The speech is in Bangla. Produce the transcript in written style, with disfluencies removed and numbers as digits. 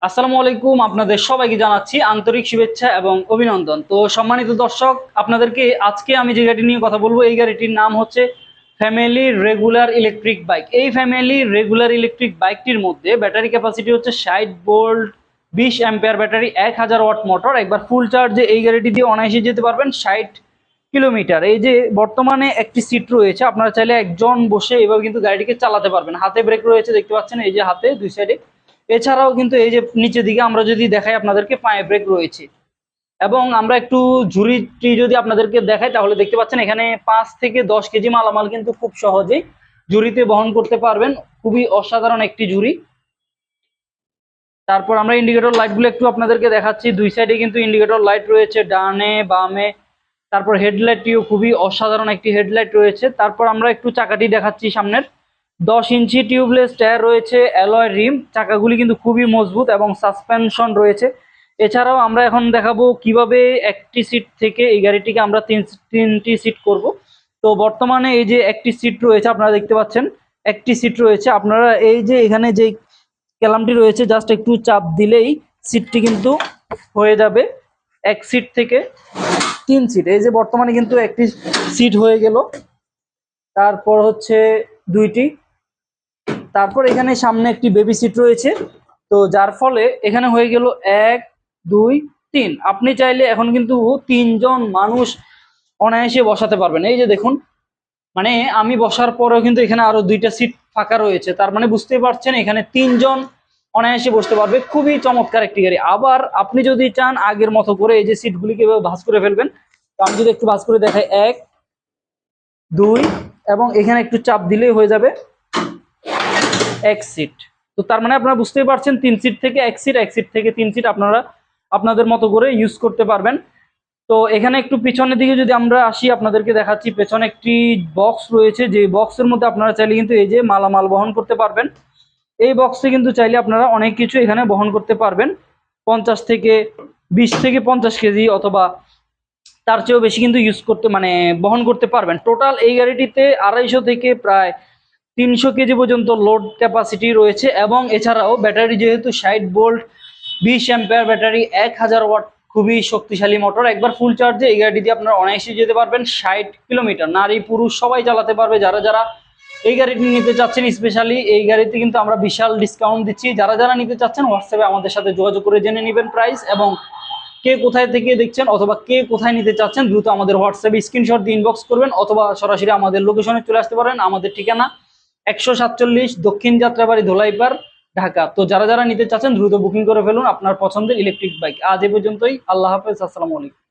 আসসালামু আলাইকুম, আপনাদের সবাইকে জানাচ্ছি আন্তরিক শুভেচ্ছা এবং অভিনন্দন। তো সম্মানিত দর্শক, আপনাদেরকে আজকে আমি যে গাড়িটি নিয়ে কথা বলবো, এই গাড়িটির নাম হচ্ছে ফ্যামিলি রেগুলার ইলেকট্রিক বাইক। এই ফ্যামিলি রেগুলার ইলেকট্রিক বাইকটির মধ্যে ব্যাটারি ক্যাপাসিটি হচ্ছে 60 volt, 20 ampere battery, 1000 watt motor. একবার ফুল চার্জে এই গাড়িটি দিয়ে অনায়াসে যেতে পারবেন 60 কিলোমিটার। এই যে বর্তমানে একটি সিট রয়েছে, আপনারা চাইলে একজন বসে এভাবে কিন্তু গাড়িটিকে চালাতে পারবেন। হাতে ব্রেক রয়েছে, দেখতে পাচ্ছেন, এই যে হাতে দুই সাইডে। এছাড়াও কিন্তু এই যে নিচের দিকে আমরা যদি দেখাই আপনাদেরকে, পায়ে ব্রেক রয়েছে। এবং আমরা একটু ঝুড়িটি যদি আপনাদেরকে দেখাই তাহলে দেখতে পাচ্ছেন এখানে 5 থেকে 10 কেজি মালামাল কিন্তু খুব সহজেই ঝুড়িতে বহন করতে পারবেন। খুবই অসাধারণ একটি ঝুড়ি। তারপর আমরা ইন্ডিকেটর লাইটগুলো একটু আপনাদেরকে দেখাচ্ছি। দুই সাইডে কিন্তু ইন্ডিকেটর লাইট রয়েছে, ডানে বামে। তারপর হেডলাইটটিও খুবই অসাধারণ একটি হেডলাইট রয়েছে। তারপর আমরা একটু চাকাটি দেখাচ্ছি সামনের। 10 ইঞ্চি টিউবলেস টায়ার রয়েছে, অ্যালয় রিম, চাকাগুলি কিন্তু খুবই মজবুত এবং সাসপেনশন রয়েছে। এছাড়াও আমরা এখন দেখাবো কিভাবে একটি সিট থেকে এই গাড়িটিকে আমরা তিনটি সিট করব। তো বর্তমানে এই যে একটি সিট রয়েছে, আপনারা দেখতে পাচ্ছেন একটি সিট রয়েছে। আপনারা এই যে এখানে যে ক্যালামটি রয়েছে, জাস্ট একটু চাপ দিলেই সিটটি কিন্তু হয়ে যাবে এক সিট থেকে 3 সিট। এই যে বর্তমানে কিন্তু একটি সিট হয়ে গেল। তারপর হচ্ছে দুইটি। তারপর এখানে সামনে একটি বেবি সিট রয়েছে। তো যার ফলে এখানে হয়ে গেল 1 2 3। আপনি চাইলে এখন কিন্তু 3 জন মানুষ অনায়াসে বসাতে পারবেন। এই যে দেখুন, মানে আমি বসার পরেও কিন্তু এখানে আরো 2টা সিট ফাঁকা রয়েছে। তার মানে বুঝতে পারছেন এখানে 3 জন অনায়াসে বসতে পারবে। খুবই চমৎকার একটি গাড়ি। আবার আপনি যদি চান আগের মতো করে এই যে সিটগুলিকে এভাবে ভাঁজ করে ফেলবেন, তো আমি যদি একটু ভাঁজ করে দেখাই, 1 2, এবং এখানে একটু চাপ দিলেই হয়ে যাবে এক সিট। তো তার মানে আপনারা বুঝতেই পারছেন 3 সিট থেকে এক সিট, এক সিট থেকে 3 সিট আপনারা আপনাদের মতো করে ইউজ করতে পারবেন। তো এখানে একটু পিছনের দিকে যদি আমরা আসি, আপনাদেরকে দেখাচ্ছি পেছনে একটি বক্স রয়েছে, যে বক্সের মধ্যে আপনারা চাইলে কিন্তু এই যে মালামাল বহন করতে পারবেন। এই বক্সে কিন্তু চাইলে আপনারা অনেক কিছু এখানে বহন করতে পারবেন। 20 থেকে 50 কেজি অথবা তার চেয়েও বেশি কিন্তু ইউজ করতে মানে বহন করতে পারবেন। টোটাল এই গাড়িটিতে 250 থেকে প্রায় 300 কেজি পর্যন্ত লোড ক্যাপাসিটি রয়েছে। এবং এছাড়াও ব্যাটারি যেহেতু 60 ভোল্ট, 20 অ্যাম্পিয়ার ব্যাটারি, 1000 ওয়াট, খুবই শক্তিশালী মোটর। একবার ফুল চার্জে এই গাড়ি দিয়ে আপনারা অনায়াসে যেতে পারবেন 60 কিলোমিটার। নারী পুরুষ সবাই চালাতে পারবে। যারা যারা এই গাড়িটি নিতে চাচ্ছেন, স্পেশালি এই গাড়িতে কিন্তু আমরা বিশাল ডিসকাউন্ট দিচ্ছি। যারা যারা নিতে চাচ্ছেন হোয়াটসঅ্যাপে আমাদের সাথে যোগাযোগ করে জেনে নেবেন প্রাইস, এবং কে কোথায় থেকে দেখছেন অথবা কে কোথায় নিতে চাচ্ছেন দ্রুত আমাদের হোয়াটসঅ্যাপে স্ক্রিনশট দিয়ে ইনবক্স করবেন, অথবা সরাসরি আমাদের লোকেশনে চলে আসতে পারেন। আমাদের ঠিকানা 147 দক্ষিণ যাত্রাবাড়ি, ধোলাইপাড়, ঢাকা। তো যারা যারা নিতে চাচ্ছেন দ্রুত বুকিং করে ফেলুন আপনার পছন্দের ইলেকট্রিক বাইক। আজ এ পর্যন্তই। আল্লাহ হাফেজ, আসসালামু আলাইকুম।